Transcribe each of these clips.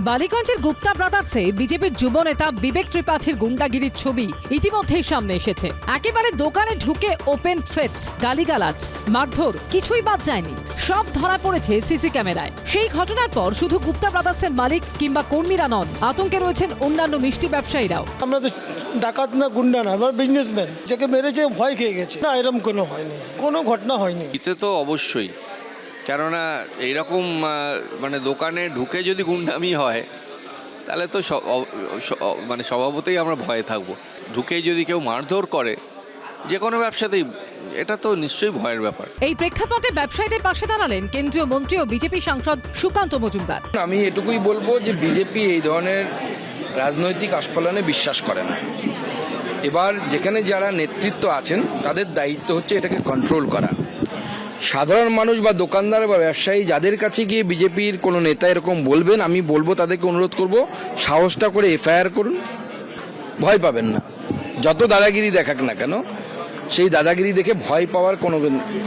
বালিগঞ্জের গুপ্তা ব্রাদার্সে বিজেপির যুব নেতা বিবেক ত্রিপাঠীর গুন্ডাগিরির ছবি ইতিমধ্যেই সামনে এসেছে। একেবারে দোকানে ঢুকে ওপেন থ্রেট, গালিগালাজ, মারধর কিছুই বাদ যায়নি। সব ধরা পড়েছে সিসি ক্যামেরায়। সেই ঘটনার পর শুধু গুপ্তা ব্রাদার্সের মালিক কিংবা কর্মীরা নন, আতঙ্কে রয়েছেন অন্যান্য মিষ্টি ব্যবসায়ীরাও। আমরা তো ডাকাত না, গুন্ডা না, আমরা বিজনেসম্যান। যাকে মেরেছে ভয় খেয়ে গেছে। না, এরকম কোনো হয়নি, কোনো ঘটনা হয়নি। এতে তো অবশ্যই, কেননা এইরকম মানে দোকানে ঢুকে যদি গুন্ডামি হয় তাহলে তো মানে স্বভাবতই আমরা ভয়ে থাকবো। ঢুকেই যদি কেউ মারধর করে যে কোনো ব্যবসাতেই, এটা তো নিশ্চয়ই ভয়ের ব্যাপার। এই প্রেক্ষাপটে ব্যবসায়ীদের পাশে দাঁড়ালেন কেন্দ্রীয় মন্ত্রী ও বিজেপি সাংসদ সুকান্ত মজুমদার। আমি এটুকুই বলবো যে বিজেপি এই ধরনের রাজনৈতিক আস্ফালনে বিশ্বাস করে না। এবার যেখানে যারা নেতৃত্ব আছেন তাদের দায়িত্ব হচ্ছে এটাকে কন্ট্রোল করা। সাধারণ মানুষ বা দোকানদার বা ব্যবসায়ী যাদের কাছে গিয়ে বিজেপির কোনো নেতা এরকম বলবেন, আমি বলবো তাদেরকে অনুরোধ করব, সাহসটা করে এফআইআর করুন, ভয় পাবেন না। যত দাদাগিরি দেখাক না কেন, সেই দাদাগিরি দেখে ভয় পাওয়ার কোনো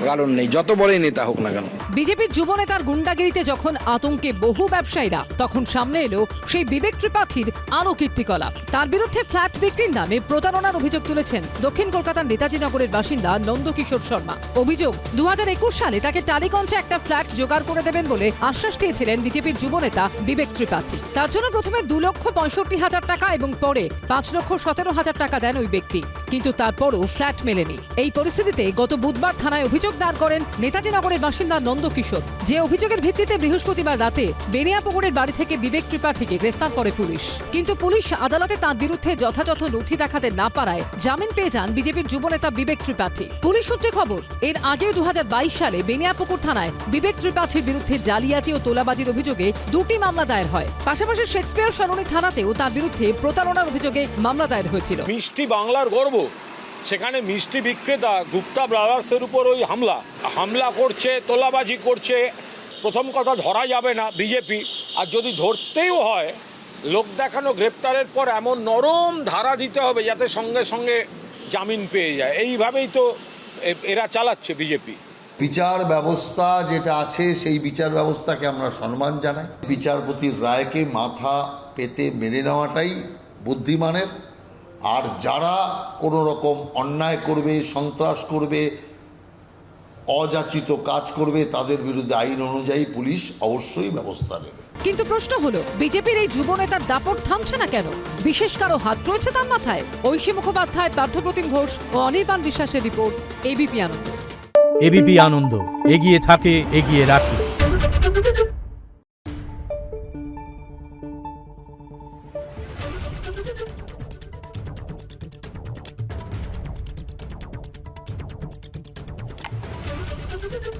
কারণ নেই, যত বড়ই নেতা হোক না কেন। বিজেপির যুব নেতার গুন্ডাগিরিতে যখন আতঙ্কে বহু ব্যবসায়ীরা, তখন সামনে এলো সেই বিবেক ত্রিপাঠীর আরও কীর্তিকলাপ। তার বিরুদ্ধে ফ্ল্যাট বিক্রির নামে প্রতারণার অভিযোগ তুলেছেন দক্ষিণ কলকাতার নেতাজি নগরের বাসিন্দা নন্দকিশোর শর্মা। অভিযোগ, 2021 সালে তাকে টালিগঞ্জে একটা ফ্ল্যাট জোগাড় করে দেবেন বলে আশ্বাস দিয়েছিলেন বিজেপির যুব নেতা বিবেক ত্রিপাঠী। তার জন্য প্রথমে 2,65,000 টাকা এবং পরে 5,17,000 টাকা দেন ওই ব্যক্তি, কিন্তু তারপরও ফ্ল্যাট মেলেনি। এই পরিস্থিতিতে গত বুধবার থানায় অভিযোগ দায়ের করেন নেতাজি নগরের বাসিন্দা নন্দকিশোর। যে অভিযোগের ভিত্তিতে বৃহস্পতিবার রাতে বেনিয়াপুকুরের বাড়ি থেকে বিবেক ত্রিপাঠীকে গ্রেফতার করে পুলিশ। কিন্তু পুলিশ আদালতে তার বিরুদ্ধে যথাযথ নথি দেখাতে না পারায় জামিন পেয়ে যান বিজেপির যুবনেতা বিবেক ত্রিপাঠী। পুলিশ সূত্রে খবর, এর আগেও 2022 সালে বেনিয়াপুকুর থানায় বিবেক ত্রিপাঠীর বিরুদ্ধে জালিয়াতি ও তোলাবাজির অভিযোগে 2টি মামলা দায়ের হয়। পাশাপাশি শেক্সপিয়ার সরণি থানাতেও তার বিরুদ্ধে প্রতারণার অভিযোগে মামলা দায়ের হয়েছিল। মিষ্টি বাংলার গর্ব, সেখানে মিষ্টি বিক্রেতা গুপ্তা ব্রাদার্সের উপর ওই হামলা করছে, তোলাবাজি করছে। প্রথম কথা, ধরা যাবে না বিজেপি, আর যদি ধরতেও হয় লোক দেখানো গ্রেপ্তারের পর এমন নরম ধারা দিতে হবে যাতে সঙ্গে সঙ্গে জামিন পেয়ে যায়। এইভাবেই তো এরা চালাচ্ছে বিজেপি। বিচার ব্যবস্থা যেটা আছে সেই বিচার ব্যবস্থাকে আমরা সম্মান জানাই। বিচারপতির রায়কে মাথা পেতে মেনে নেওয়াটাই বুদ্ধিমানের। আর যারা কোনো রকম অন্যায় করবে, সন্ত্রাস করবে, অযাচিত কাজ করবে, তাদের বিরুদ্ধে আইন অনুযায়ী পুলিশ অবশ্যই ব্যবস্থা নেবে। কিন্তু প্রশ্ন হলো, বিজেপির এই যুব নেতার দাপট থামছে না কেন? বিশেষ কারো হাত রয়েছে তার মাথায়? ঐশী মুখোপাধ্যায়, পার্থপ্রতিম ঘোষ ও অনির্বাণ বিশ্বাসের রিপোর্ট, এবিপি আনন্দ। এবিপি আনন্দ, এগিয়ে থাকে, এগিয়ে রাখে। Thank you.